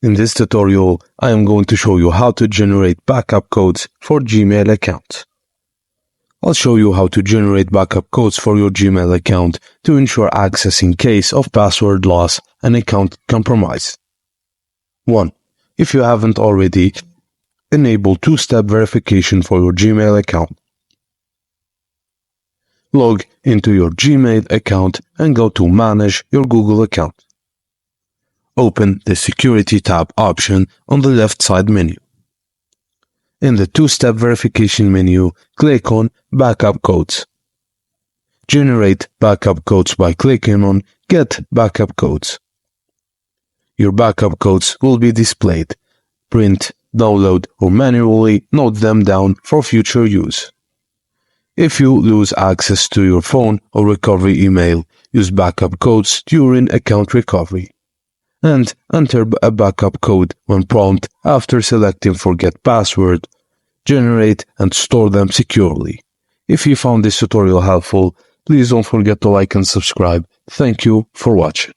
In this tutorial, I am going to show you how to generate backup codes for Gmail accounts. I'll show you how to generate backup codes for your Gmail account to ensure access in case of password loss and account compromise. 1. If you haven't already, enable two-step verification for your Gmail account. Log into your Gmail account and go to Manage your Google account. Open the Security tab option on the left side menu. In the two-step verification menu, click on Backup Codes. Generate backup codes by clicking on Get Backup Codes. Your backup codes will be displayed. Print, download, or manually note them down for future use. If you lose access to your phone or recovery email, use backup codes during account recovery. And enter a backup code when prompted after selecting Forget Password. Generate and store them securely. If you found this tutorial helpful, please don't forget to like and subscribe. Thank you for watching.